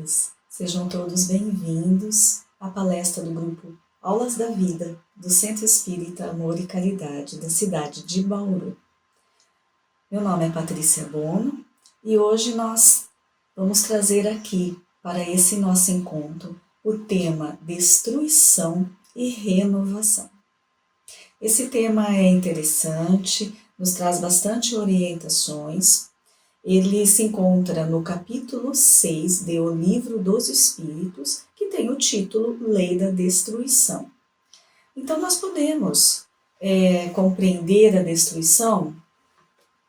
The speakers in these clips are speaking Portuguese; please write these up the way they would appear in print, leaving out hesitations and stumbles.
todas, sejam todos bem-vindos à palestra do grupo Aulas da Vida do Centro Espírita Amor e Caridade da cidade de Bauru. Meu nome é Patrícia Bono e hoje nós vamos trazer aqui para esse nosso encontro o tema Destruição e Renovação. Esse tema é interessante, nos traz bastante orientações. Ele se encontra no capítulo 6 de O Livro dos Espíritos, que tem o título Lei da Destruição. Então, nós podemos compreender a destruição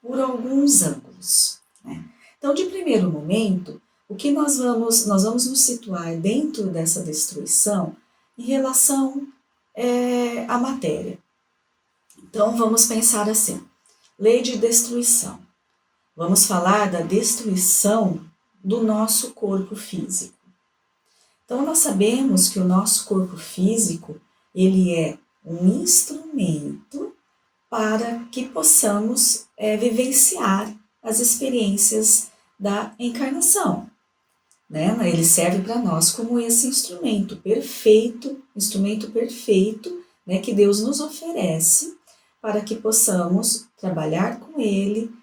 por alguns ângulos, né? Então, de primeiro momento, o que nós vamos nos situar dentro dessa destruição em relação à matéria. Então, vamos pensar assim, lei de destruição. Vamos falar da destruição do nosso corpo físico. Então, nós sabemos que o nosso corpo físico, ele é um instrumento para que possamos vivenciar as experiências da encarnação, né? Ele serve para nós como esse instrumento perfeito, né, que Deus nos oferece para que possamos trabalhar com ele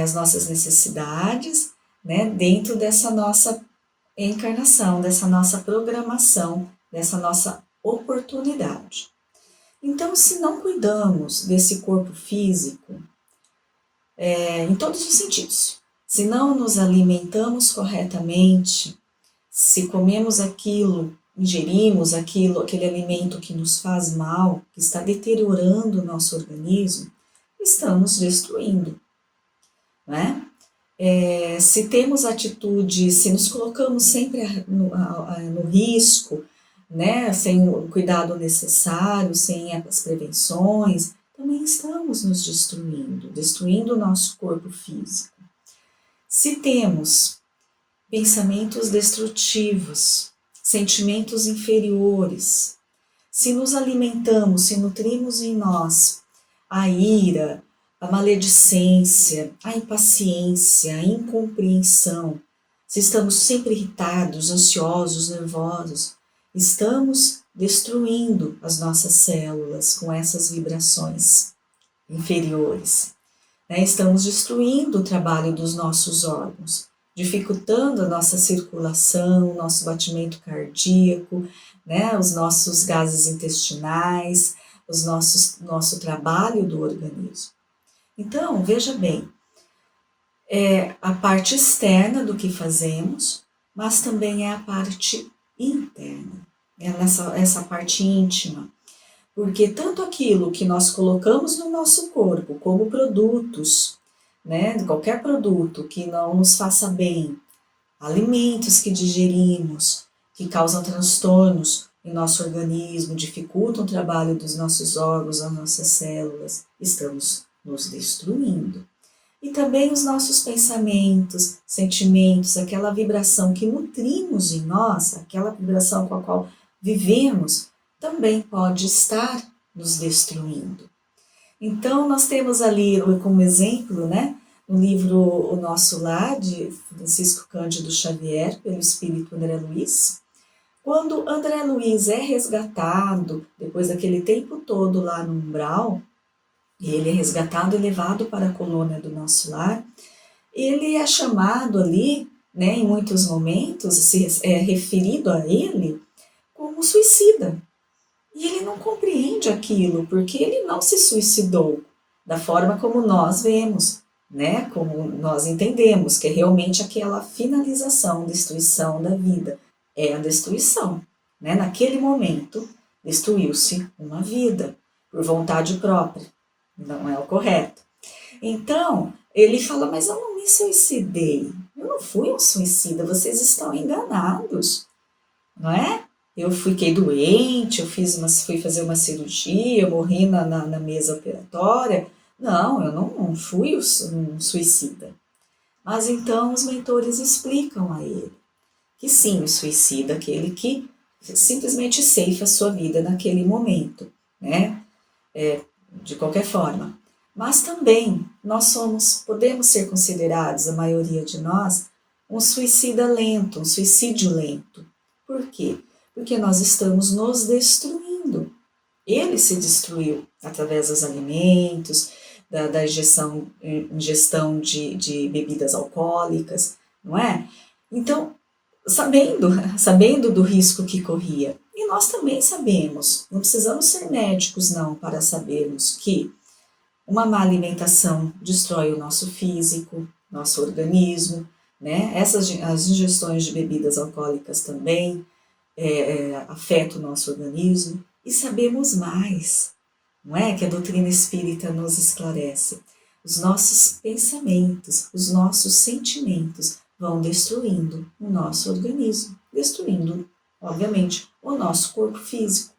as nossas necessidades, né, dentro dessa nossa encarnação, dessa nossa programação, dessa nossa oportunidade. Então, se não cuidamos desse corpo físico, em todos os sentidos, se não nos alimentamos corretamente, se comemos aquilo, ingerimos aquele alimento que nos faz mal, que está deteriorando o nosso organismo, estamos destruindo, né? Se temos atitude, se nos colocamos sempre no risco, né, sem o cuidado necessário, sem as prevenções, também estamos nos destruindo o nosso corpo físico. Se temos pensamentos destrutivos, sentimentos inferiores, se nos alimentamos, se nutrimos em nós a ira, a maledicência, a impaciência, a incompreensão, se estamos sempre irritados, ansiosos, nervosos, estamos destruindo as nossas células com essas vibrações inferiores, né? Estamos destruindo o trabalho dos nossos órgãos, dificultando a nossa circulação, nosso batimento cardíaco, né? Os nossos gases intestinais, nosso trabalho do organismo. Então, veja bem, é a parte externa do que fazemos, mas também é a parte interna, é essa parte íntima, porque tanto aquilo que nós colocamos no nosso corpo como produtos, né, qualquer produto que não nos faça bem, alimentos que digerimos, que causam transtornos em nosso organismo, dificultam o trabalho dos nossos órgãos, das nossas células, estamos nos destruindo. E também os nossos pensamentos, sentimentos, aquela vibração que nutrimos em nós, aquela vibração com a qual vivemos, também pode estar nos destruindo. Então, nós temos ali como exemplo, né, no livro O Nosso Lar, de Francisco Cândido Xavier, pelo Espírito André Luiz. Quando André Luiz é resgatado, depois daquele tempo todo lá no umbral, ele é resgatado e levado para a colônia do Nosso Lar, ele é chamado ali, né, em muitos momentos, é referido a ele como suicida. E ele não compreende aquilo, porque ele não se suicidou da forma como nós vemos, né, como nós entendemos, que é realmente aquela finalização, destruição da vida. É a destruição, né? Naquele momento, destruiu-se uma vida, por vontade própria. Não é o correto. Então, ele fala, mas eu não me suicidei, eu não fui um suicida, vocês estão enganados, não é? Eu fiquei doente, eu fui fazer uma cirurgia, eu morri na mesa operatória. Não, eu não fui um suicida. Mas então os mentores explicam a ele que sim, o suicida é aquele que simplesmente ceifa a sua vida naquele momento, né? De qualquer forma. Mas também nós podemos ser considerados, a maioria de nós, um suicida lento, um suicídio lento. Por quê? Porque nós estamos nos destruindo. Ele se destruiu através dos alimentos, da ingestão de bebidas alcoólicas, não é? Então, sabendo do risco que corria. E nós também sabemos, não precisamos ser médicos não para sabermos que uma má alimentação destrói o nosso físico, nosso organismo, né? As ingestões de bebidas alcoólicas também afetam o nosso organismo. E sabemos mais, não é? Que a doutrina espírita nos esclarece. Os nossos pensamentos, os nossos sentimentos vão destruindo o nosso organismo, destruindo, obviamente, o nosso corpo físico.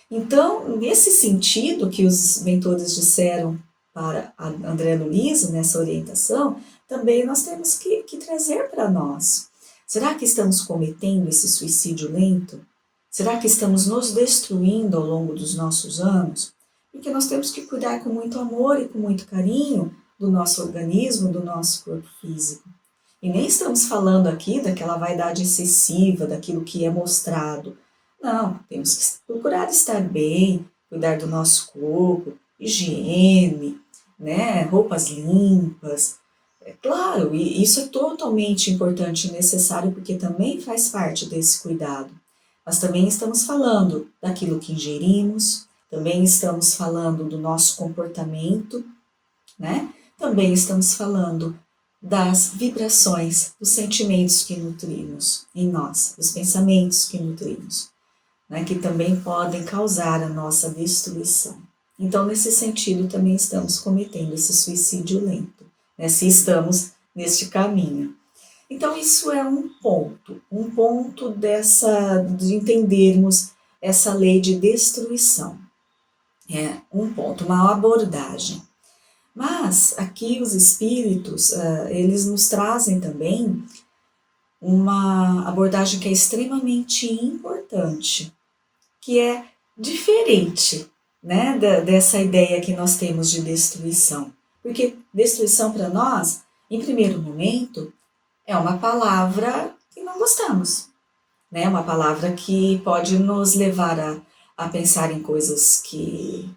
Então, nesse sentido que os mentores disseram para a André Luiza, nessa orientação, também nós temos que trazer para nós. Será que estamos cometendo esse suicídio lento? Será que estamos nos destruindo ao longo dos nossos anos? Porque nós temos que cuidar com muito amor e com muito carinho do nosso organismo, do nosso corpo físico. E nem estamos falando aqui daquela vaidade excessiva, daquilo que é mostrado. Não, temos que procurar estar bem, cuidar do nosso corpo, higiene, né, roupas limpas. É claro, e isso é totalmente importante e necessário porque também faz parte desse cuidado. Mas também estamos falando daquilo que ingerimos, também estamos falando do nosso comportamento, né? Também estamos falando das vibrações, dos sentimentos que nutrimos em nós, dos pensamentos que nutrimos, né? Que também podem causar a nossa destruição. Então, nesse sentido, também estamos cometendo esse suicídio lento, né? Se estamos neste caminho. Então, isso é um ponto de entendermos essa lei de destruição. É um ponto, uma abordagem. Mas aqui os espíritos, eles nos trazem também uma abordagem que é extremamente importante, que é diferente, né, dessa ideia que nós temos de destruição. Porque destruição para nós, em primeiro momento, é uma palavra que não gostamos, né? Uma palavra que pode nos levar a pensar em coisas que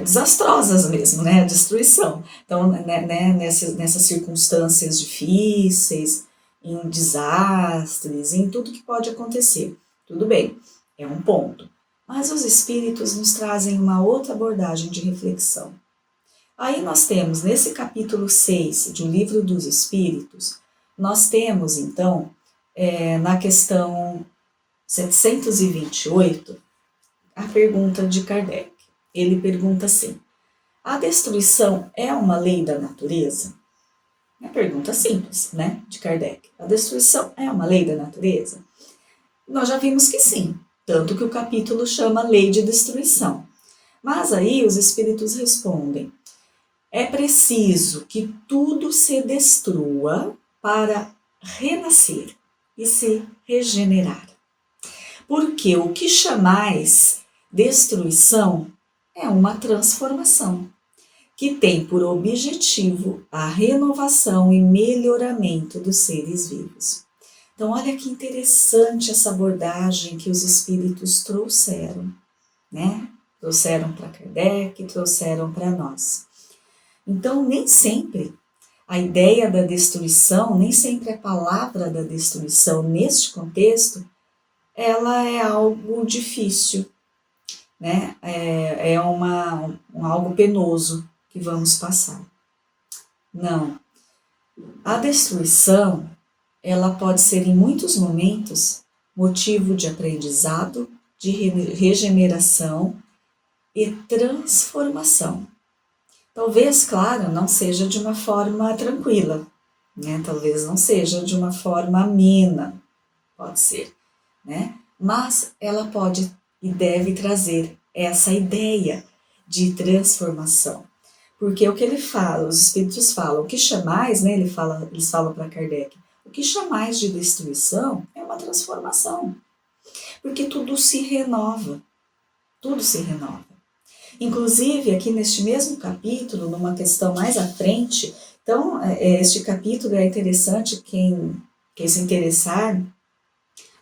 desastrosas mesmo, né? A destruição. Então, né, nessas circunstâncias difíceis, em desastres, em tudo que pode acontecer. Tudo bem, é um ponto. Mas os espíritos nos trazem uma outra abordagem de reflexão. Aí nós temos, nesse capítulo 6 do Livro dos Espíritos, nós temos, então, na questão 728, a pergunta de Kardec. Ele pergunta assim: a destruição é uma lei da natureza? É uma pergunta simples, né, de Kardec. A destruição é uma lei da natureza? Nós já vimos que sim, tanto que o capítulo chama Lei de Destruição. Mas aí os espíritos respondem: é preciso que tudo se destrua para renascer e se regenerar. Porque o que chamais destruição é uma transformação, que tem por objetivo a renovação e melhoramento dos seres vivos. Então, olha que interessante essa abordagem que os espíritos trouxeram, né? Trouxeram para Kardec, trouxeram para nós. Então, nem sempre a ideia da destruição, nem sempre a palavra da destruição neste contexto, ela é algo difícil, né? É algo penoso que vamos passar. Não. A destruição, ela pode ser em muitos momentos motivo de aprendizado, de regeneração e transformação. Talvez, claro, não seja de uma forma tranquila, né? Talvez não seja de uma forma amena, pode ser, né? Mas ela pode e deve trazer essa ideia de transformação. Porque o que ele fala, os espíritos falam, o que chamais, né? Eles falam para Kardec, o que chamais de destruição é uma transformação. Porque tudo se renova, tudo se renova. Inclusive, aqui neste mesmo capítulo, numa questão mais à frente, Então, este capítulo é interessante, quem se interessar,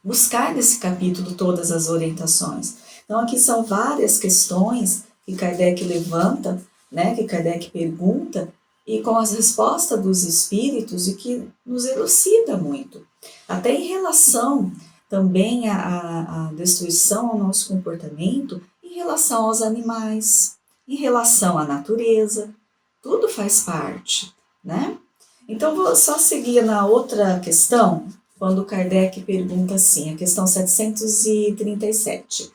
buscar nesse capítulo todas as orientações. Então, aqui são várias questões que Kardec levanta, né, que Kardec pergunta, e com as respostas dos espíritos, e que nos elucida muito. Até em relação também à destruição ao nosso comportamento, em relação aos animais, em relação à natureza, tudo faz parte, né? Então, vou só seguir na outra questão, quando Kardec pergunta assim, a questão 737.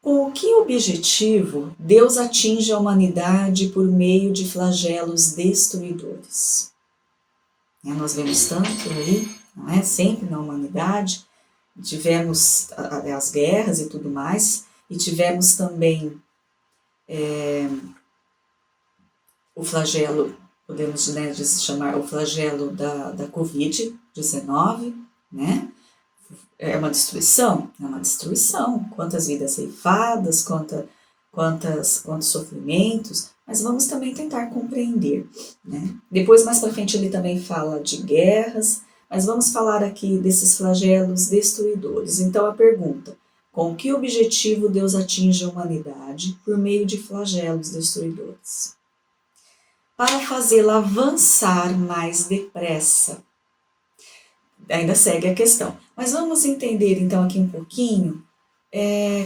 Com que objetivo Deus atinge a humanidade por meio de flagelos destruidores? Nós vemos tanto aí, não é? Sempre na humanidade, tivemos as guerras e tudo mais, e tivemos também o flagelo, podemos, né, chamar o flagelo da Covid-19, né? É uma destruição? É uma destruição. Quantas vidas ceifadas, quantos sofrimentos, mas vamos também tentar compreender, né? Depois, mais para frente, ele também fala de guerras, mas vamos falar aqui desses flagelos destruidores. Então, a pergunta: com que objetivo Deus atinge a humanidade por meio de flagelos destruidores? Para fazê-la avançar mais depressa. Ainda segue a questão. Mas vamos entender então aqui um pouquinho,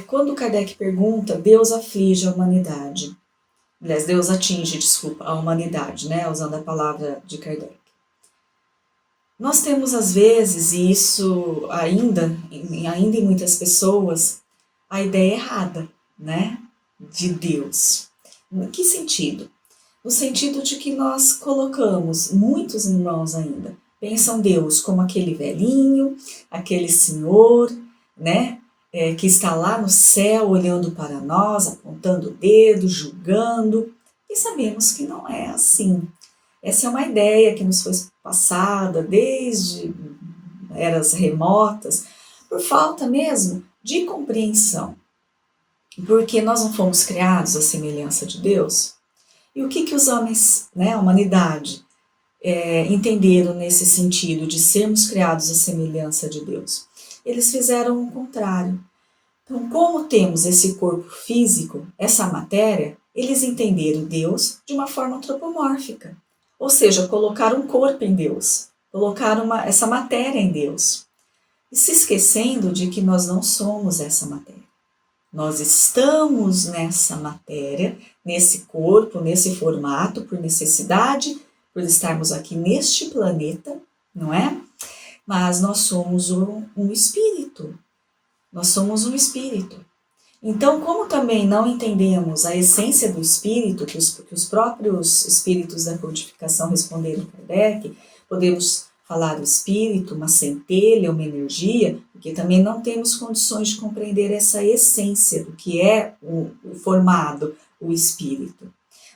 quando Kardec pergunta, Deus aflige a humanidade. Aliás, Deus atinge, a humanidade, né? Usando a palavra de Kardec. Nós temos às vezes, e isso ainda em muitas pessoas, a ideia errada, né? De Deus. Em que sentido? No sentido de que nós colocamos, muitos irmãos ainda, pensam Deus como aquele velhinho, aquele senhor, né, que está lá no céu olhando para nós, apontando o dedo, julgando, e sabemos que não é assim. Essa é uma ideia que nos foi passada desde eras remotas, por falta mesmo de compreensão. Porque nós não fomos criados à semelhança de Deus. E o que os homens, né, a humanidade, entenderam nesse sentido de sermos criados à semelhança de Deus? Eles fizeram o contrário. Então, como temos esse corpo físico, essa matéria, eles entenderam Deus de uma forma antropomórfica. Ou seja, colocaram um corpo em Deus, colocaram essa matéria em Deus. E se esquecendo de que nós não somos essa matéria. Nós estamos nessa matéria, nesse corpo, nesse formato, por necessidade, por estarmos aqui neste planeta, não é? Mas nós somos um espírito. Nós somos um espírito. Então, como também não entendemos a essência do espírito, que os próprios espíritos da codificação responderam a Kardec, podemos falar do espírito, uma centelha, uma energia, porque também não temos condições de compreender essa essência do que é o formado, o espírito.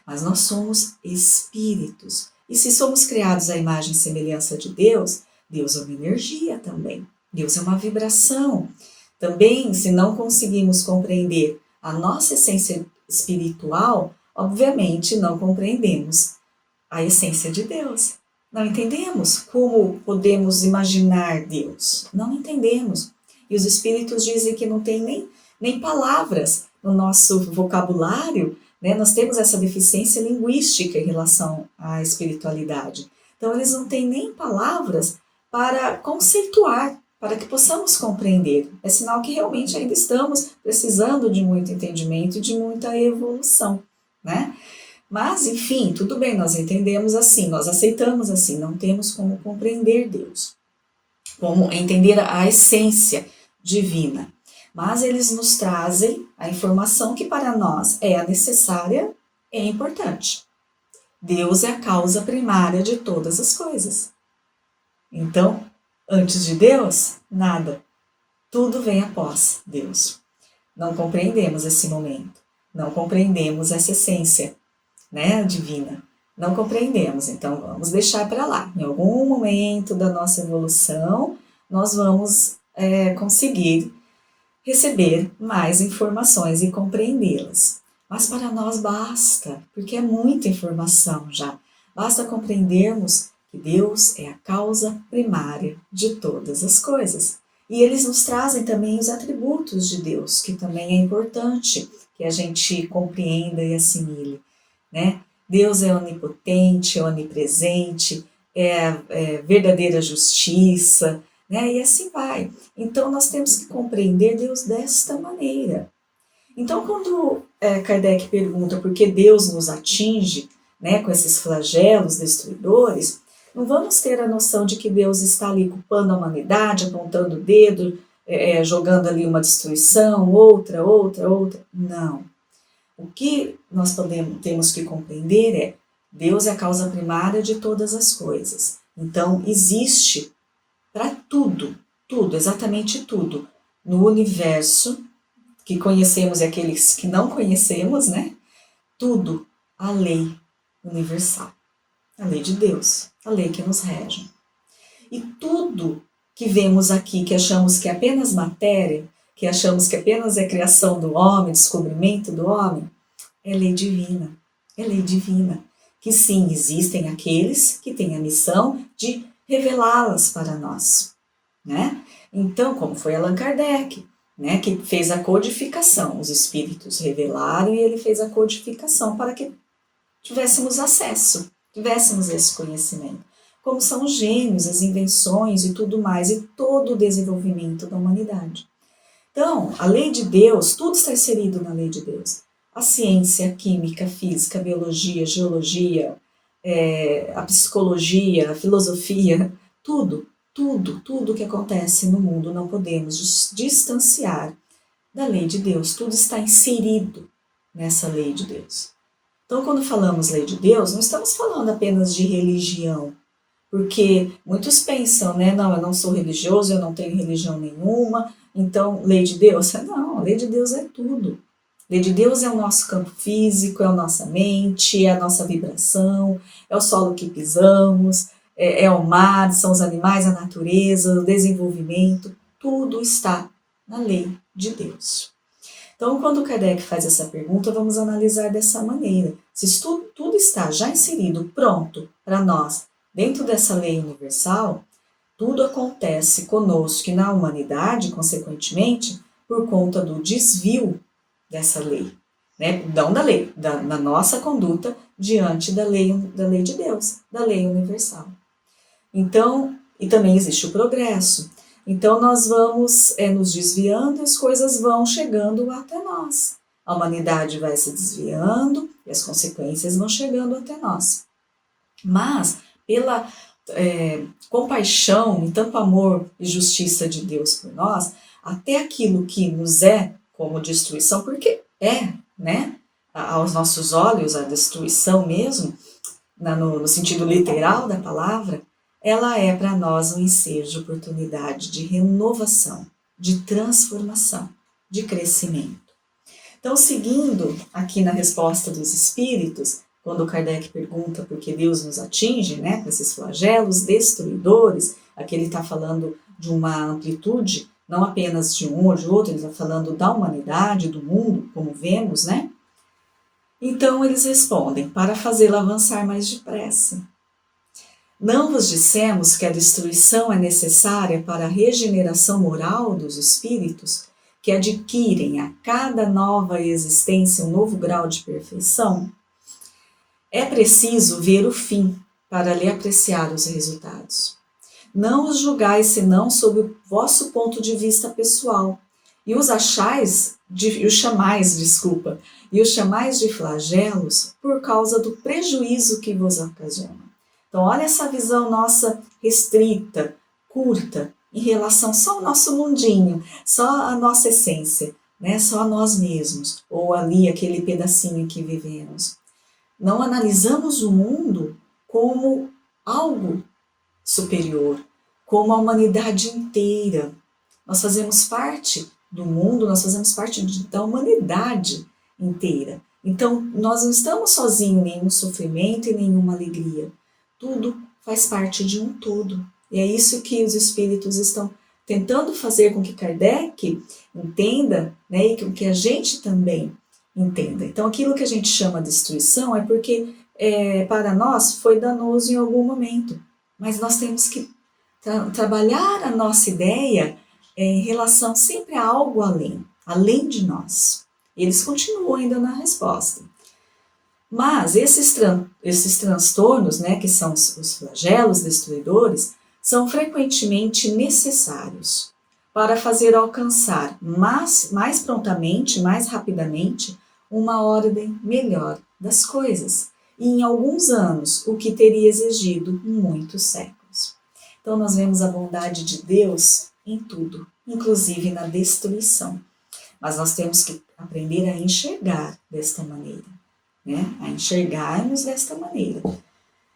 Mas nós somos espíritos. E se somos criados à imagem e semelhança de Deus, Deus é uma energia também. Deus é uma vibração. Também, se não conseguimos compreender a nossa essência espiritual, obviamente não compreendemos a essência de Deus. Não entendemos como podemos imaginar Deus. Não entendemos. E os espíritos dizem que não tem nem palavras no nosso vocabulário, né? Nós temos essa deficiência linguística em relação à espiritualidade. Então, eles não têm nem palavras para conceituar, para que possamos compreender. É sinal que realmente ainda estamos precisando de muito entendimento e de muita evolução, né? Mas, enfim, tudo bem, nós entendemos assim, nós aceitamos assim, não temos como compreender Deus, como entender a essência divina. Mas eles nos trazem a informação que para nós é a necessária e importante. Deus é a causa primária de todas as coisas. Então, antes de Deus, nada. Tudo vem após Deus. Não compreendemos esse momento, não compreendemos essa essência, né, divina. Não compreendemos, então vamos deixar para lá. Em algum momento da nossa evolução, nós vamos conseguir receber mais informações e compreendê-las. Mas para nós basta, porque é muita informação já. basta compreendermos que Deus é a causa primária de todas as coisas. E eles nos trazem também os atributos de Deus, que também é importante que a gente compreenda e assimile, né? Deus é onipotente, é onipresente, é verdadeira justiça, né? E assim vai. Então nós temos que compreender Deus desta maneira. Então quando Kardec pergunta por que Deus nos atinge, né, com esses flagelos destruidores, não vamos ter a noção de que Deus está ali culpando a humanidade, apontando o dedo, jogando ali uma destruição, outra. Não. O que nós temos que compreender é Deus é a causa primária de todas as coisas. Então, existe para tudo, exatamente tudo, no universo, que conhecemos e aqueles que não conhecemos, né? Tudo, a lei universal, a lei de Deus, a lei que nos rege. E tudo que vemos aqui, que achamos que é apenas matéria, que achamos que apenas é criação do homem, descobrimento do homem, é lei divina. É lei divina. Que sim, existem aqueles que têm a missão de revelá-las para nós, né? Então, como foi Allan Kardec, né, que fez a codificação, os espíritos revelaram e ele fez a codificação para que tivéssemos acesso, tivéssemos esse conhecimento. Como são os gênios, as invenções e tudo mais, e todo o desenvolvimento da humanidade. Então, a lei de Deus, tudo está inserido na lei de Deus. A ciência, a química, a física, a biologia, a geologia, a psicologia, a filosofia, tudo que acontece no mundo não podemos distanciar da lei de Deus. Tudo está inserido nessa lei de Deus. Então, quando falamos lei de Deus, não estamos falando apenas de religião, porque muitos pensam, né? Não, eu não sou religioso, eu não tenho religião nenhuma, então, lei de Deus? Não, a lei de Deus é tudo. Lei de Deus é o nosso campo físico, é a nossa mente, é a nossa vibração, é o solo que pisamos, é o mar, são os animais, a natureza, o desenvolvimento, tudo está na lei de Deus. Então, quando Kardec faz essa pergunta, vamos analisar dessa maneira. Se tudo está já inserido, pronto para nós, dentro dessa lei universal, tudo acontece conosco e na humanidade, consequentemente, por conta do desvio dessa lei, né? Não da lei, da nossa conduta diante da lei de Deus, da lei universal. Então, e também existe o progresso. Então, nós vamos nos desviando e as coisas vão chegando até nós. A humanidade vai se desviando e as consequências vão chegando até nós. Mas, pela compaixão e tanto amor e justiça de Deus por nós, até aquilo que nos é como destruição, porque né? Aos nossos olhos, a destruição mesmo, no sentido literal da palavra, ela é para nós um ensejo de oportunidade de renovação, de transformação, de crescimento. Então, seguindo aqui na resposta dos espíritos, quando Kardec pergunta por que Deus nos atinge, né, com esses flagelos destruidores, aqui ele está falando de uma amplitude, não apenas de um ou de outro, ele está falando da humanidade, do mundo, como vemos, né? Então, eles respondem, para fazê-lo avançar mais depressa. Não vos dissemos que a destruição é necessária para a regeneração moral dos espíritos, que adquirem a cada nova existência um novo grau de perfeição? É preciso ver o fim para lhe apreciar os resultados. Não os julgais senão sob o vosso ponto de vista pessoal, e os chamais de flagelos por causa do prejuízo que vos ocasiona. Então, olha essa visão nossa restrita, curta, em relação só ao nosso mundinho, só a nossa essência, né? Só a nós mesmos, ou ali aquele pedacinho em que vivemos. Não analisamos o mundo como algo superior, como a humanidade inteira. Nós fazemos parte do mundo, nós fazemos parte da humanidade inteira. Então, nós não estamos sozinhos em nenhum sofrimento e nenhuma alegria. Tudo faz parte de um todo. E é isso que os espíritos estão tentando fazer com que Kardec entenda, né, e com que a gente também entenda. Então, aquilo que a gente chama de destruição é porque para nós foi danoso em algum momento, mas nós temos que trabalhar a nossa ideia em relação sempre a algo além de nós. Eles continuam ainda na resposta. Mas esses transtornos, né, que são os flagelos destruidores, são frequentemente necessários para fazer alcançar mais prontamente, mais rapidamente, uma ordem melhor das coisas, e em alguns anos, o que teria exigido muitos séculos. Então nós vemos a bondade de Deus em tudo, inclusive na destruição. Mas nós temos que aprender a enxergar desta maneira, né? A enxergarmos desta maneira.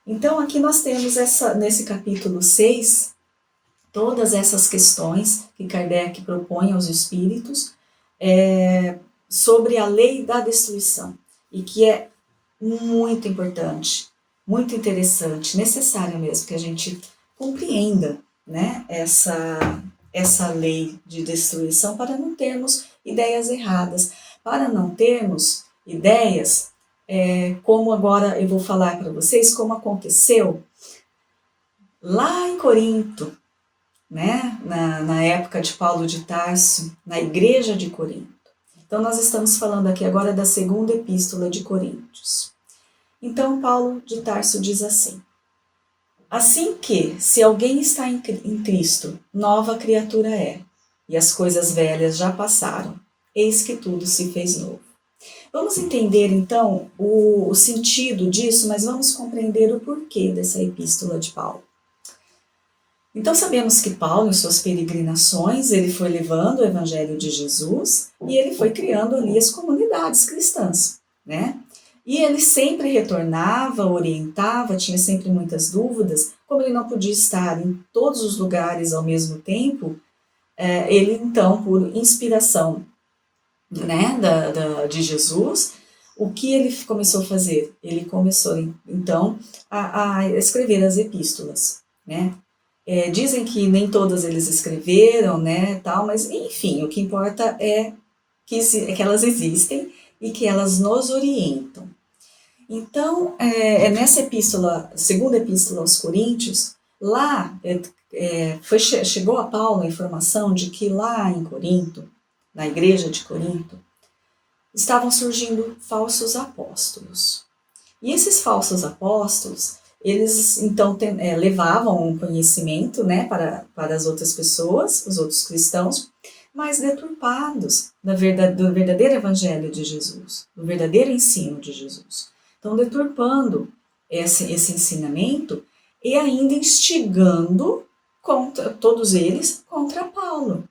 Então aqui nós temos nesse capítulo 6, todas essas questões que Kardec propõe aos espíritos sobre a lei da destruição, e que é muito importante, muito interessante, necessário mesmo que a gente compreenda, né, essa lei de destruição, para não termos ideias erradas, para não termos ideias como agora eu vou falar para vocês, como aconteceu lá em Corinto, né, na época de Paulo de Tarso, na igreja de Corinto. Então nós estamos falando aqui agora da segunda epístola de Coríntios. Então Paulo de Tarso diz assim: assim que, se alguém está em Cristo, nova criatura é, e as coisas velhas já passaram, eis que tudo se fez novo. Vamos entender então o sentido disso, mas vamos compreender o porquê dessa epístola de Paulo. Então sabemos que Paulo, em suas peregrinações, ele foi levando o Evangelho de Jesus e ele foi criando ali as comunidades cristãs, né? E ele sempre retornava, orientava, tinha sempre muitas dúvidas. Como ele não podia estar em todos os lugares ao mesmo tempo, ele então, por inspiração, né, de Jesus, o que ele começou a fazer? Ele começou então a escrever as epístolas, né? Dizem que nem todas eles escreveram, né, tal, mas enfim, o que importa é que elas existem e que elas nos orientam. Então, nessa epístola, segunda epístola aos Coríntios, lá chegou a Paulo a informação de que lá em Corinto, na igreja de Corinto, estavam surgindo falsos apóstolos. E esses falsos apóstolos, eles então levavam um conhecimento, né, para as outras pessoas, os outros cristãos, mas deturpados do verdadeiro evangelho de Jesus, do verdadeiro ensino de Jesus. Então, deturpando esse ensinamento e ainda instigando todos eles contra Paulo.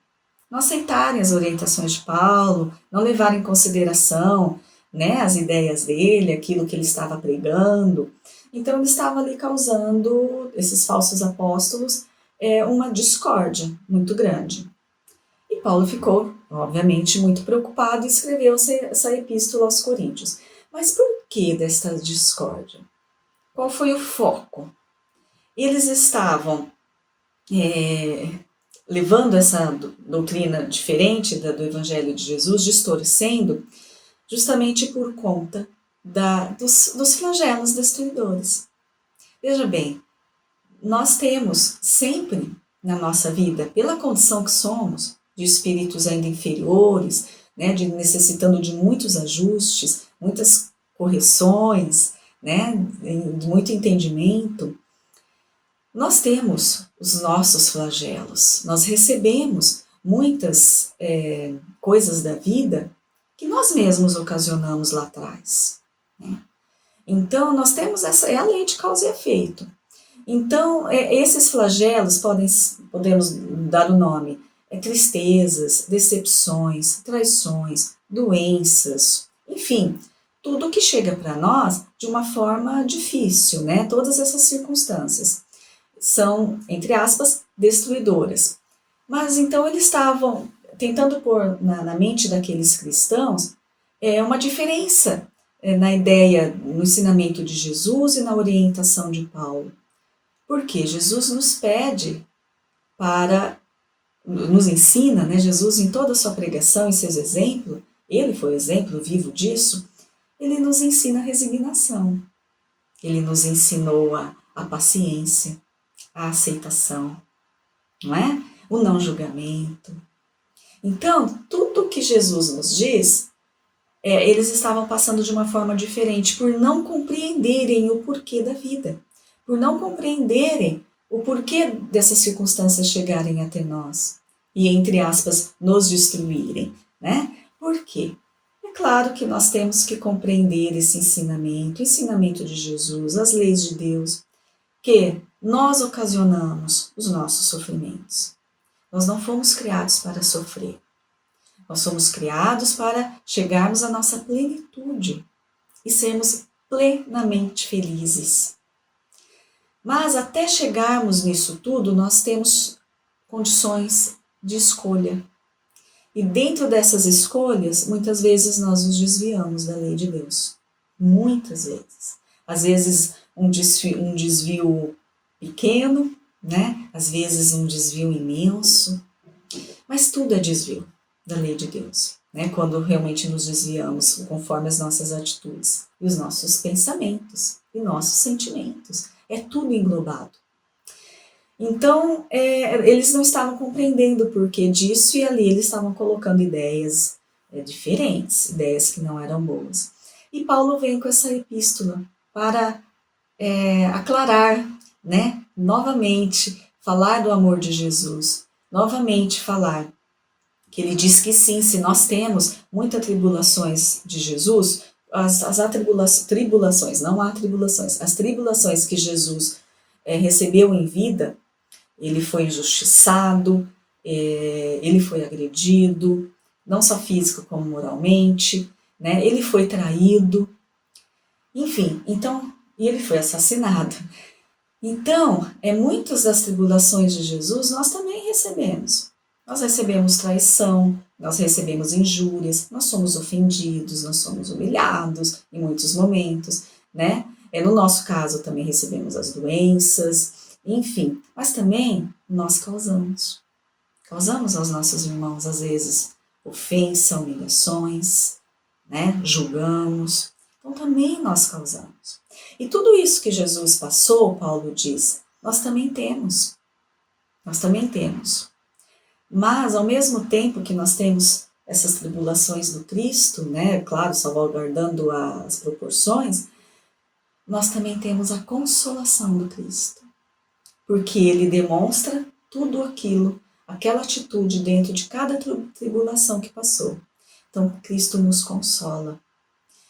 Não aceitarem as orientações de Paulo, não levarem em consideração, né, as ideias dele, aquilo que ele estava pregando. Então, ele estava ali causando, esses falsos apóstolos, uma discórdia muito grande. E Paulo ficou, obviamente, muito preocupado e escreveu essa epístola aos Coríntios. Mas por que desta discórdia? Qual foi o foco? Eles estavam levando essa doutrina diferente do Evangelho de Jesus, distorcendo, justamente por conta dos flagelos destruidores. Veja bem, nós temos sempre na nossa vida, pela condição que somos, de espíritos ainda inferiores, né, necessitando de muitos ajustes, muitas correções, né, de muito entendimento, nós temos os nossos flagelos, nós recebemos muitas coisas da vida que nós mesmos ocasionamos lá atrás, né? Então, nós temos a lei de causa e efeito. Então, esses flagelos podemos dar o nome, tristezas, decepções, traições, doenças, enfim, tudo que chega para nós de uma forma difícil, né? Todas essas circunstâncias são, entre aspas, destruidoras. Mas então eles estavam tentando pôr na mente daqueles cristãos uma diferença na ideia, no ensinamento de Jesus e na orientação de Paulo. Porque Jesus nos pede nos ensina, né? Jesus em toda a sua pregação e seus exemplos, ele foi exemplo vivo disso, ele nos ensina a resignação. Ele nos ensinou a paciência, a aceitação, não é? O não julgamento. Então, tudo que Jesus nos diz, eles estavam passando de uma forma diferente, por não compreenderem o porquê da vida, por não compreenderem o porquê dessas circunstâncias chegarem até nós e, entre aspas, nos destruírem, né? Por quê? É claro que nós temos que compreender esse ensinamento, o ensinamento de Jesus, as leis de Deus, que nós ocasionamos os nossos sofrimentos. Nós não fomos criados para sofrer. Nós somos criados para chegarmos à nossa plenitude e sermos plenamente felizes. Mas até chegarmos nisso tudo, nós temos condições de escolha. E dentro dessas escolhas, muitas vezes nós nos desviamos da lei de Deus. Muitas vezes. Às vezes um desvio pequeno, né? Às vezes um desvio imenso. Mas tudo é desvio da lei de Deus, né? Quando realmente nos desviamos conforme as nossas atitudes e os nossos pensamentos e nossos sentimentos. É tudo englobado. Então, eles não estavam compreendendo o porquê disso e ali eles estavam colocando ideias diferentes, ideias que não eram boas. E Paulo vem com essa epístola para aclarar, né? Novamente, falar do amor de Jesus, novamente falar que ele diz que sim, se nós temos muitas tribulações de Jesus, tribulações, não há tribulações, as tribulações que Jesus recebeu em vida, ele foi injustiçado, ele foi agredido, não só físico como moralmente, né? Ele foi traído, enfim, então, e ele foi assassinado. Então, muitas das tribulações de Jesus nós também recebemos. Nós recebemos traição, nós recebemos injúrias, nós somos ofendidos, nós somos humilhados em muitos momentos, né? No nosso caso também recebemos as doenças, enfim, mas também nós causamos aos nossos irmãos, às vezes, ofensa, humilhações, né? Julgamos, então também nós causamos. E tudo isso que Jesus passou, Paulo diz, nós também temos. Mas, ao mesmo tempo que nós temos essas tribulações do Cristo, né, claro, salvaguardando as proporções, nós também temos a consolação do Cristo. Porque ele demonstra tudo aquilo, aquela atitude dentro de cada tribulação que passou. Então, Cristo nos consola.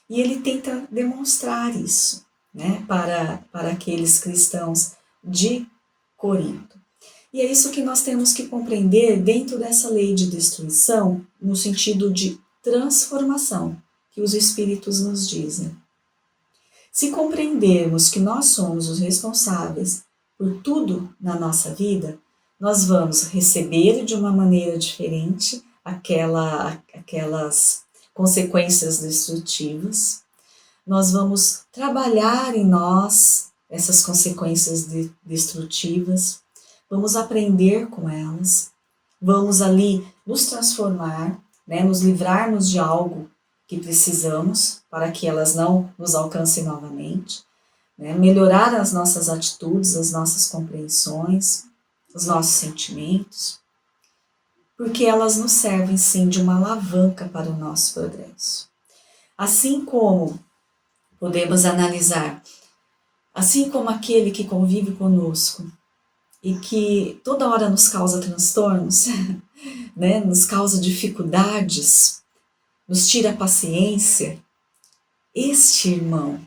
E ele tenta demonstrar isso, né, para aqueles cristãos de Corinto. E é isso que nós temos que compreender dentro dessa lei de destruição, no sentido de transformação, que os Espíritos nos dizem. Se compreendermos que nós somos os responsáveis por tudo na nossa vida, nós vamos receber de uma maneira diferente aquelas consequências destrutivas, nós vamos trabalhar em nós essas consequências destrutivas, vamos aprender com elas, vamos ali nos transformar, né, nos livrarmos de algo que precisamos para que elas não nos alcancem novamente, né, melhorar as nossas atitudes, as nossas compreensões, os nossos sentimentos, porque elas nos servem sim de uma alavanca para o nosso progresso. Assim como podemos analisar, assim como aquele que convive conosco, e que toda hora nos causa transtornos, né, nos causa dificuldades, nos tira a paciência, este irmão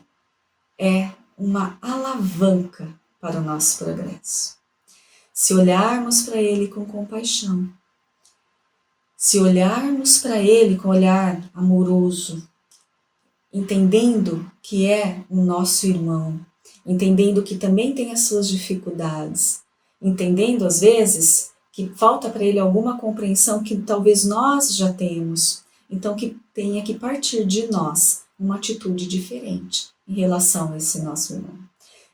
é uma alavanca para o nosso progresso. Se olharmos para ele com compaixão, se olharmos para ele com olhar amoroso, entendendo que é o nosso irmão, entendendo que também tem as suas dificuldades, entendendo às vezes que falta para ele alguma compreensão que talvez nós já temos, então que tenha que partir de nós uma atitude diferente em relação a esse nosso irmão.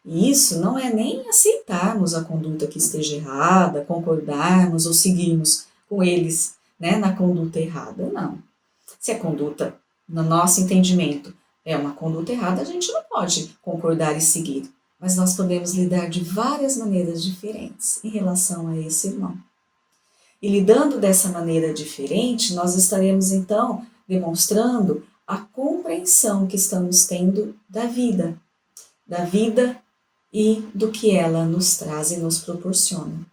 E isso não é nem aceitarmos a conduta que esteja errada, concordarmos ou seguirmos com eles, né, na conduta errada, não. Se a conduta, no nosso entendimento, É uma conduta errada, a gente não pode concordar e seguir, mas nós podemos lidar de várias maneiras diferentes em relação a esse irmão. E lidando dessa maneira diferente, nós estaremos então demonstrando a compreensão que estamos tendo da vida e do que ela nos traz e nos proporciona.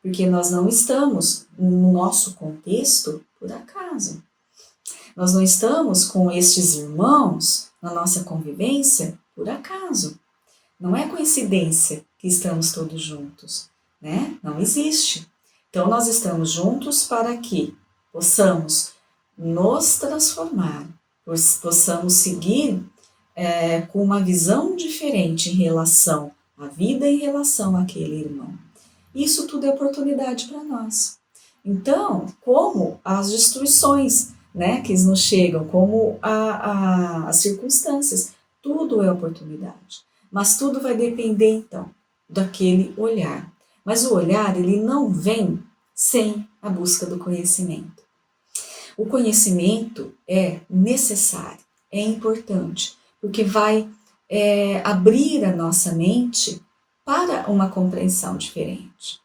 Porque nós não estamos no nosso contexto por acaso. Nós não estamos com estes irmãos na nossa convivência por acaso. Não é coincidência que estamos todos juntos, né? Não existe. Então, nós estamos juntos para que possamos nos transformar, possamos seguir com uma visão diferente em relação à vida e em relação àquele irmão. Isso tudo é oportunidade para nós. Então, como as destruições, né, que nos chegam, como as circunstâncias, tudo é oportunidade. Mas tudo vai depender, então, daquele olhar. Mas o olhar, ele não vem sem a busca do conhecimento. O conhecimento é necessário, é importante, porque vai abrir a nossa mente para uma compreensão diferente.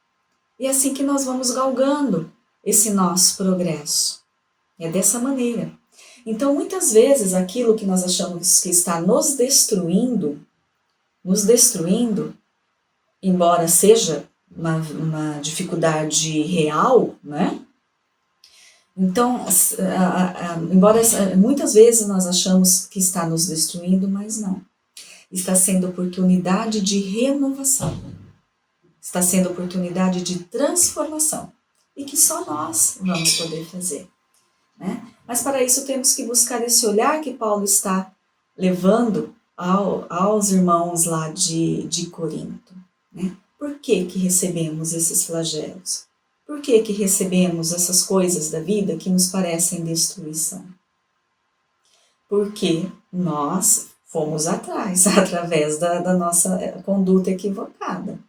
E é assim que nós vamos galgando esse nosso progresso. É dessa maneira. Então, muitas vezes, aquilo que nós achamos que está nos destruindo, embora seja uma dificuldade real, né? Então, embora muitas vezes nós achamos que está nos destruindo, mas não. Está sendo oportunidade de renovação. Está sendo oportunidade de transformação. E que só nós vamos poder fazer, né? Mas para isso temos que buscar esse olhar que Paulo está levando aos irmãos lá de Corinto, né? Por que recebemos esses flagelos? Por que recebemos essas coisas da vida que nos parecem destruição? Porque nós fomos atrás, através da nossa conduta equivocada.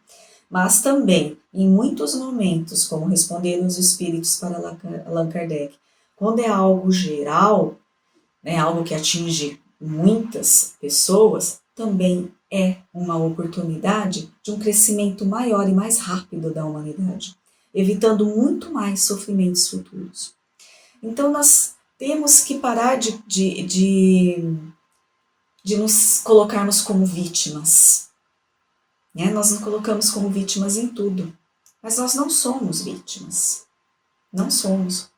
Mas também, em muitos momentos, como responderam os espíritos para Allan Kardec, quando é algo geral, né, algo que atinge muitas pessoas, também é uma oportunidade de um crescimento maior e mais rápido da humanidade, evitando muito mais sofrimentos futuros. Então, nós temos que parar de nos colocarmos como vítimas. Né? Nós nos colocamos como vítimas em tudo, mas nós não somos vítimas. Não somos.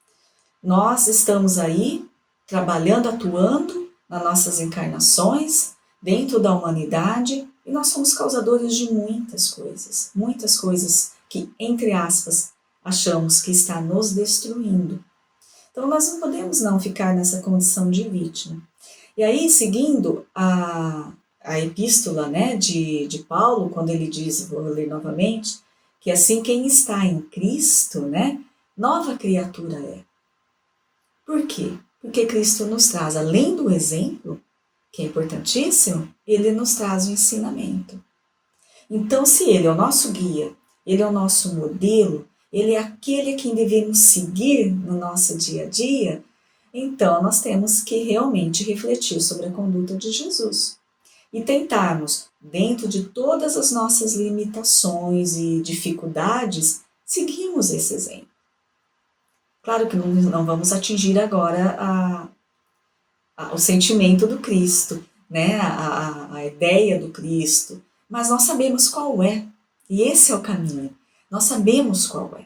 Nós estamos aí trabalhando, atuando nas nossas encarnações, dentro da humanidade, e nós somos causadores de muitas coisas que, entre aspas, achamos que está nos destruindo. Então, nós não podemos não ficar nessa condição de vítima. E aí, seguindo a epístola, né, de Paulo, quando ele diz, vou ler novamente, que assim quem está em Cristo, né, nova criatura é. Por quê? Porque Cristo nos traz, além do exemplo, que é importantíssimo, ele nos traz o ensinamento. Então, se ele é o nosso guia, ele é o nosso modelo, ele é aquele a quem devemos seguir no nosso dia a dia, então nós temos que realmente refletir sobre a conduta de Jesus e tentarmos, dentro de todas as nossas limitações e dificuldades, seguirmos esse exemplo. Claro que não vamos atingir agora o sentimento do Cristo, né? a ideia do Cristo, mas nós sabemos qual é, e esse é o caminho, nós sabemos qual é.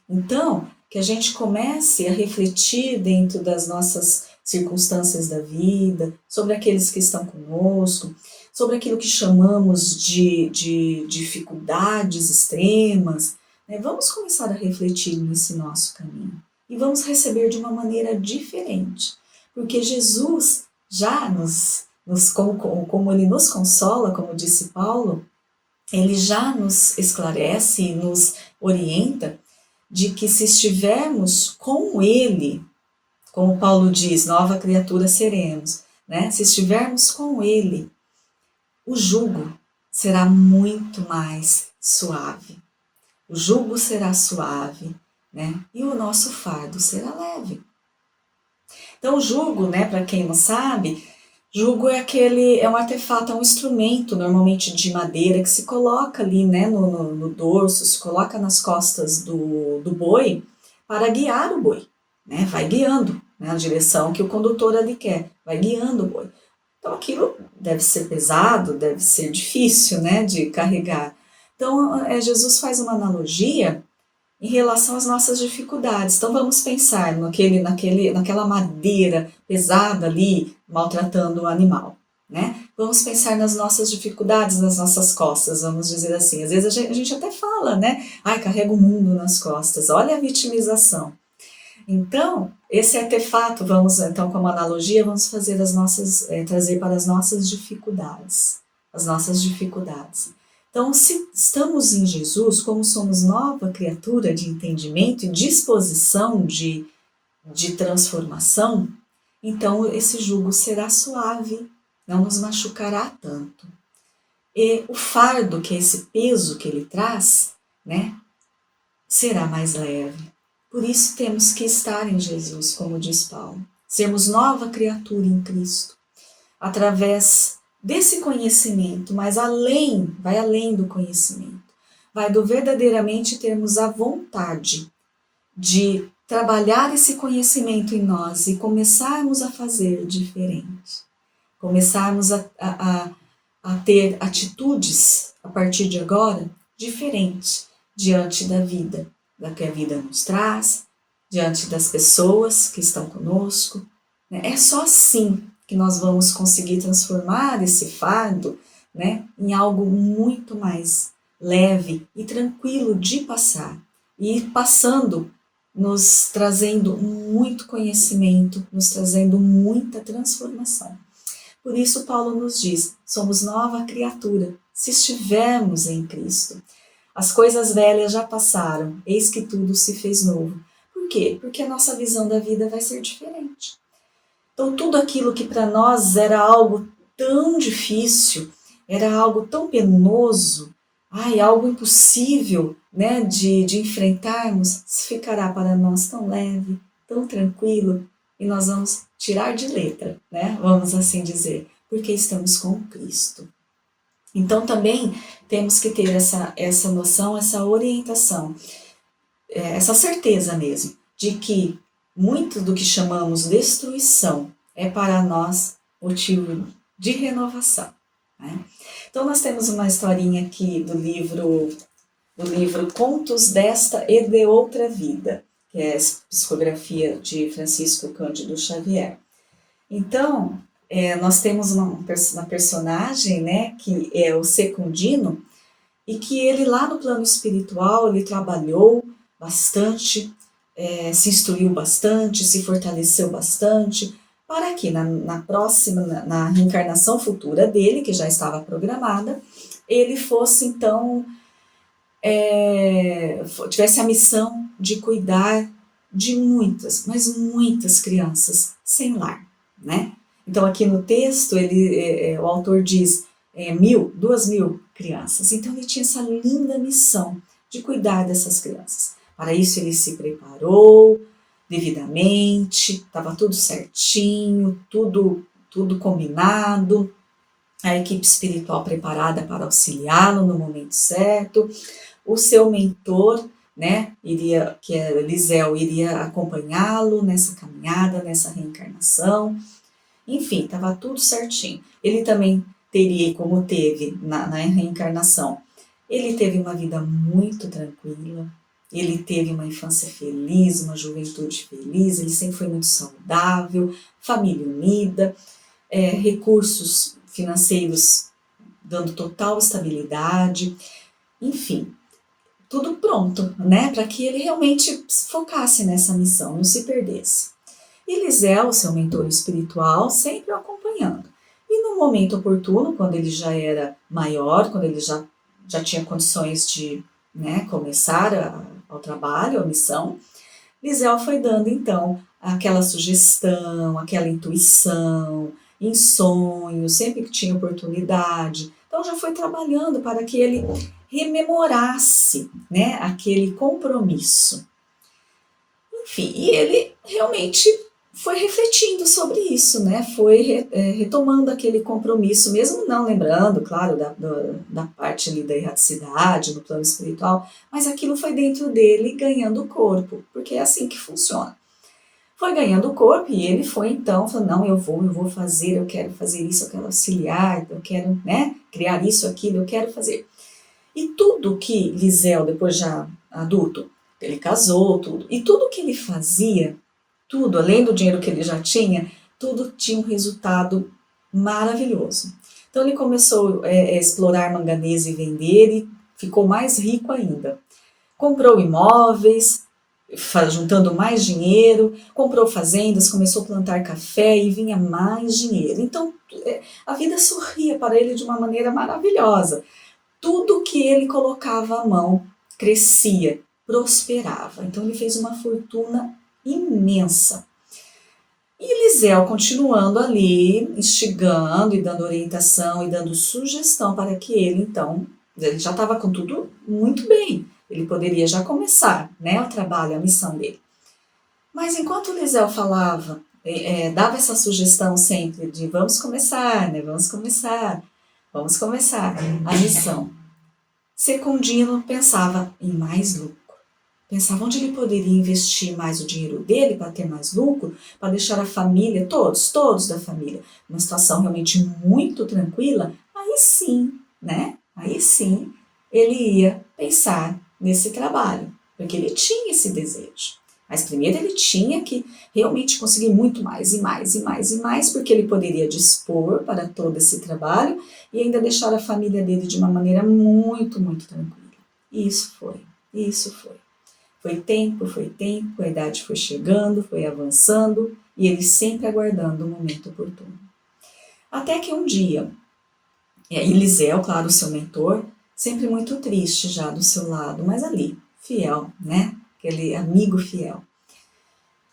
Então, que a gente comece a refletir dentro das nossas circunstâncias da vida, sobre aqueles que estão conosco, sobre aquilo que chamamos de dificuldades extremas, né? Vamos começar a refletir nesse nosso caminho e vamos receber de uma maneira diferente, porque Jesus já como ele nos consola, como disse Paulo, ele já nos esclarece e nos orienta de que se estivermos com ele, como Paulo diz, nova criatura seremos, né? Se estivermos com ele, o jugo será muito mais suave. O jugo será suave, né? E o nosso fardo será leve. Então, o jugo, né, para quem não sabe, Jugo é um artefato, é um instrumento, normalmente de madeira, que se coloca ali, né, no dorso, se coloca nas costas do boi para guiar o boi, né, vai guiando, né, na direção que o condutor ali quer, vai guiando o boi. Então aquilo deve ser pesado, deve ser difícil, né, de carregar. Então Jesus faz uma analogia em relação às nossas dificuldades. Então vamos pensar naquela madeira pesada ali, maltratando o animal, né? Vamos pensar nas nossas dificuldades, nas nossas costas, vamos dizer assim. Às vezes a gente até fala, né? Ai, carrega o mundo nas costas. Olha a vitimização. Então, esse artefato, vamos então como analogia, vamos fazer trazer para as nossas dificuldades, as nossas dificuldades. Então, se estamos em Jesus, como somos nova criatura de entendimento e disposição de transformação, então esse jugo será suave, não nos machucará tanto. E o fardo, que é esse peso que ele traz, né, será mais leve. Por isso temos que estar em Jesus, como diz Paulo, sermos nova criatura em Cristo, através desse conhecimento, mas vai além do conhecimento, vai do verdadeiramente termos a vontade de trabalhar esse conhecimento em nós e começarmos a fazer diferente, começarmos a ter atitudes a partir de agora diferentes diante da vida, da que a vida nos traz, diante das pessoas que estão conosco. É só assim que nós vamos conseguir transformar esse fardo, né, em algo muito mais leve e tranquilo de passar. E ir passando, nos trazendo muito conhecimento, nos trazendo muita transformação. Por isso Paulo nos diz, somos nova criatura, se estivermos em Cristo. As coisas velhas já passaram, eis que tudo se fez novo. Por quê? Porque a nossa visão da vida vai ser diferente. Então, tudo aquilo que para nós era algo tão difícil, era algo tão penoso, algo impossível, né, de enfrentarmos, ficará para nós tão leve, tão tranquilo, e nós vamos tirar de letra, né, vamos assim dizer, porque estamos com Cristo. Então, também temos que ter essa noção, essa orientação, essa certeza mesmo, de que muito do que chamamos destruição é para nós motivo de renovação. Né? Então, nós temos uma historinha aqui do livro Contos desta e de Outra Vida, que é a psicografia de Francisco Cândido Xavier. Então, nós temos uma personagem, né, que é o Secundino, e que ele lá no plano espiritual, ele trabalhou bastante, se instruiu bastante, se fortaleceu bastante, para que na próxima, na reencarnação futura dele, que já estava programada, ele fosse então, tivesse a missão de cuidar de muitas, mas muitas crianças sem lar, né? Então aqui no texto o autor diz 2.000 crianças. Então ele tinha essa linda missão de cuidar dessas crianças. Para isso ele se preparou devidamente, estava tudo certinho, tudo combinado, a equipe espiritual preparada para auxiliá-lo no momento certo, o seu mentor, né, que é Eliseu, iria acompanhá-lo nessa caminhada, nessa reencarnação. Enfim, estava tudo certinho. Ele também teria, como teve na reencarnação, ele teve uma vida muito tranquila, ele teve uma infância feliz, uma juventude feliz, ele sempre foi muito saudável, família unida, recursos financeiros dando total estabilidade, enfim, tudo pronto, né, para que ele realmente focasse nessa missão, não se perdesse. Eliseu, seu mentor espiritual, sempre o acompanhando. E no momento oportuno, quando ele já era maior, quando ele já tinha condições de, né, começar ao trabalho, a missão, Eliseu foi dando então aquela sugestão, aquela intuição, em sonhos, sempre que tinha oportunidade. Então já foi trabalhando para que ele rememorasse, né, aquele compromisso. Enfim, e ele realmente foi refletindo sobre isso, né? Foi retomando aquele compromisso, mesmo não lembrando, claro, da parte ali da erraticidade, no plano espiritual, mas aquilo foi dentro dele ganhando corpo, porque é assim que funciona. Foi ganhando corpo e ele foi então, falando, não, eu vou fazer, eu quero fazer isso, eu quero auxiliar, eu quero, né, criar isso, aquilo, eu quero fazer. E tudo que Lisel, depois já adulto, ele casou, tudo, e tudo que ele fazia, tudo, além do dinheiro que ele já tinha, tudo tinha um resultado maravilhoso. Então ele começou a explorar manganês e vender e ficou mais rico ainda. Comprou imóveis, juntando mais dinheiro, comprou fazendas, começou a plantar café e vinha mais dinheiro. Então a vida sorria para ele de uma maneira maravilhosa. Tudo que ele colocava à mão crescia, prosperava. Então ele fez uma fortuna imensa. E Lisel continuando ali, instigando e dando orientação e dando sugestão para que ele, então, ele já estava com tudo muito bem. Ele poderia já começar, né, o trabalho, a missão dele. Mas enquanto Lisel falava, dava essa sugestão sempre de vamos começar, né, vamos começar a missão. Secundino pensava em mais lucro. Pensava onde ele poderia investir mais o dinheiro dele para ter mais lucro, para deixar a família, todos da família, numa situação realmente muito tranquila. Aí sim, né? Aí sim, ele ia pensar nesse trabalho, porque ele tinha esse desejo. Mas primeiro ele tinha que realmente conseguir muito mais e mais e mais e mais, porque ele poderia dispor para todo esse trabalho e ainda deixar a família dele de uma maneira muito, muito tranquila. E isso foi. Foi tempo, a idade foi chegando, foi avançando e ele sempre aguardando o momento oportuno. Até que um dia, Eliseu, claro, o seu mentor, sempre muito triste já do seu lado, mas ali, fiel, né? Aquele amigo fiel.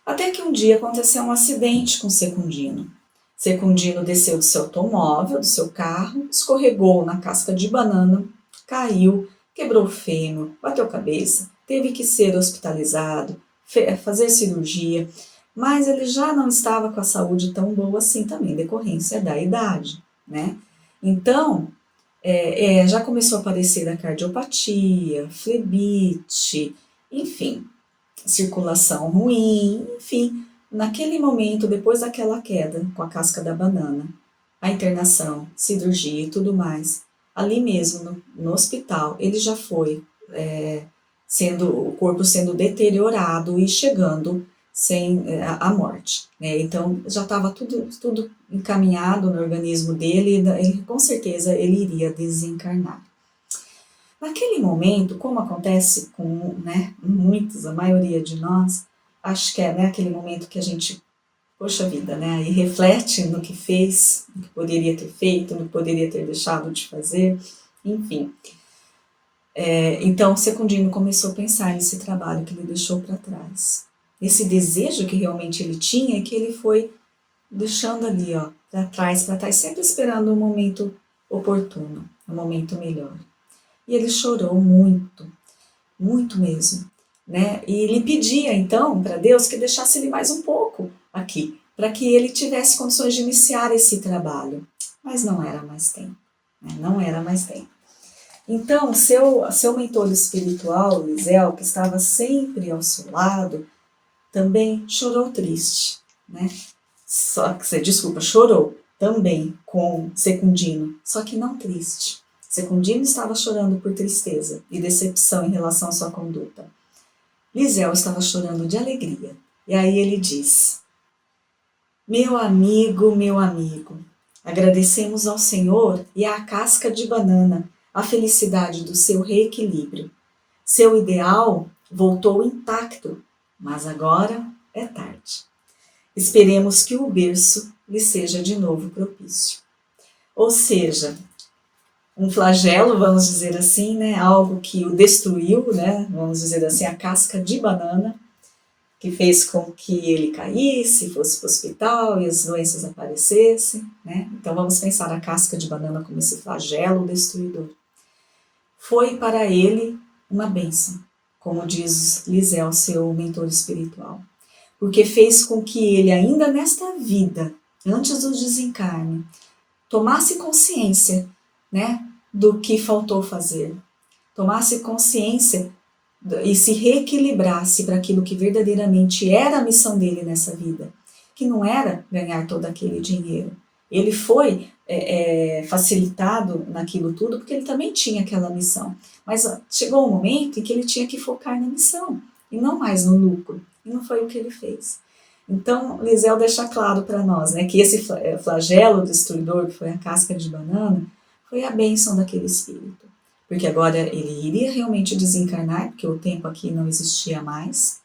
Até que um dia aconteceu um acidente com Secundino. Secundino desceu do seu automóvel, do seu carro, escorregou na casca de banana, caiu, quebrou o fêmur, bateu a cabeça, teve que ser hospitalizado, fazer cirurgia, mas ele já não estava com a saúde tão boa assim também, decorrência da idade, né? Então, já começou a aparecer a cardiopatia, flebite, enfim, circulação ruim, enfim, naquele momento, depois daquela queda com a casca da banana, a internação, cirurgia e tudo mais, ali mesmo no hospital, ele já foi o corpo sendo deteriorado e chegando à morte, né? Então já estava tudo encaminhado no organismo dele e com certeza ele iria desencarnar. Naquele momento, como acontece com, né, muitos, a maioria de nós, acho que né, aquele momento que a gente, poxa vida, né, e reflete no que fez, no que poderia ter feito, no que poderia ter deixado de fazer, enfim. Então, Secundino começou a pensar nesse trabalho que ele deixou para trás. Esse desejo que realmente ele tinha, que ele foi deixando ali, ó, para trás, sempre esperando um momento oportuno, um momento melhor. E ele chorou muito, muito mesmo, né? E ele pedia então para Deus que deixasse ele mais um pouco aqui, para que ele tivesse condições de iniciar esse trabalho. Mas não era mais tempo, né? Não era mais tempo. Então, seu mentor espiritual, Lisel, que estava sempre ao seu lado, também chorou triste, né? Chorou também com Secundino, só que não triste. Secundino estava chorando por tristeza e decepção em relação à sua conduta. Lisel estava chorando de alegria. E aí ele diz: meu amigo, agradecemos ao Senhor e à casca de banana a felicidade do seu reequilíbrio. Seu ideal voltou intacto, mas agora é tarde. Esperemos que o berço lhe seja de novo propício. Ou seja, um flagelo, vamos dizer assim, né? Algo que o destruiu, né? Vamos dizer assim, a casca de banana, que fez com que ele caísse, fosse para o hospital e as doenças aparecessem, né? Então vamos pensar a casca de banana como esse flagelo destruidor. Foi para ele uma bênção, como diz Lisel, seu mentor espiritual. porque fez com que ele, ainda nesta vida, antes do desencarne, tomasse consciência, né, do que faltou fazer, tomasse consciência e se reequilibrasse para aquilo que verdadeiramente era a missão dele nessa vida, que não era ganhar todo aquele dinheiro. Ele foi facilitado naquilo tudo porque ele também tinha aquela missão, mas chegou um momento em que ele tinha que focar na missão e não mais no lucro, e não foi o que ele fez. Então, Lisel deixa claro para nós, né, que esse flagelo destruidor, que foi a casca de banana, foi a bênção daquele espírito. Porque agora ele iria realmente desencarnar, porque o tempo aqui não existia mais.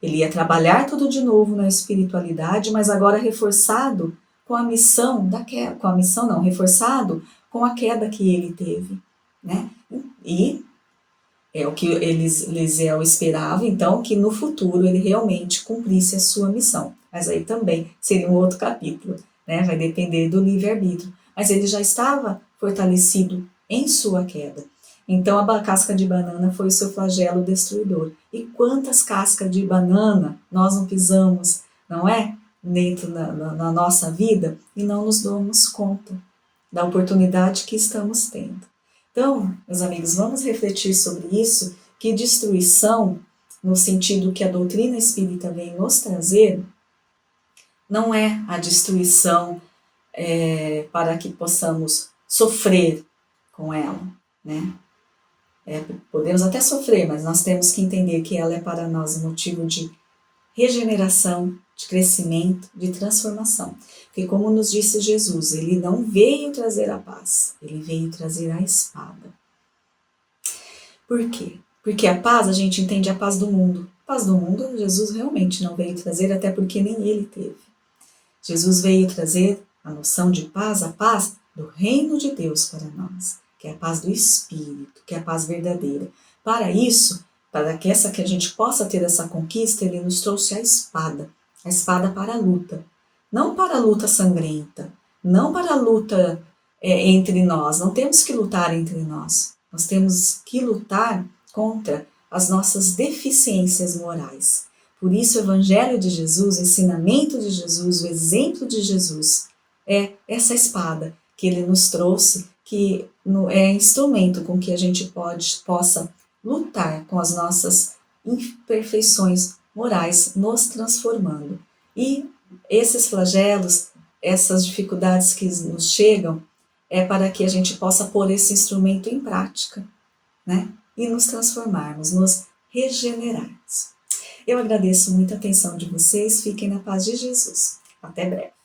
Ele ia trabalhar tudo de novo na espiritualidade, mas agora reforçado com a missão da queda, com a missão não, reforçado com a queda que ele teve, né? E é o que Lisel esperava, então, que no futuro ele realmente cumprisse a sua missão. Mas aí também seria um outro capítulo, né? Vai depender do livre-arbítrio. Mas ele já estava fortalecido em sua queda. Então a casca de banana foi o seu flagelo destruidor. E quantas cascas de banana nós não pisamos, não é? Dentro na nossa vida e não nos damos conta da oportunidade que estamos tendo. Então, meus amigos, vamos refletir sobre isso, que destruição, no sentido que a doutrina espírita vem nos trazer, não é a destruição para que possamos sofrer com ela, né? Podemos até sofrer, mas nós temos que entender que ela é para nós um motivo de regeneração, de crescimento, de transformação. Porque como nos disse Jesus, ele não veio trazer a paz, ele veio trazer a espada. Por quê? Porque a paz, a gente entende a paz do mundo. A paz do mundo, Jesus realmente não veio trazer, até porque nem ele teve. Jesus veio trazer a noção de paz, a paz do reino de Deus para nós, que é a paz do Espírito, que é a paz verdadeira. Para isso, para que a gente possa ter essa conquista, ele nos trouxe a espada para a luta. Não para a luta sangrenta, não para a luta entre nós, não temos que lutar entre nós. Nós temos que lutar contra as nossas deficiências morais. Por isso o Evangelho de Jesus, o ensinamento de Jesus, o exemplo de Jesus é essa espada que ele nos trouxe, que é instrumento com que a gente possa lutar com as nossas imperfeições morais, nos transformando. E esses flagelos, essas dificuldades que nos chegam, é para que a gente possa pôr esse instrumento em prática, né? E nos transformarmos, nos regenerarmos. Eu agradeço muito a atenção de vocês, fiquem na paz de Jesus. Até breve.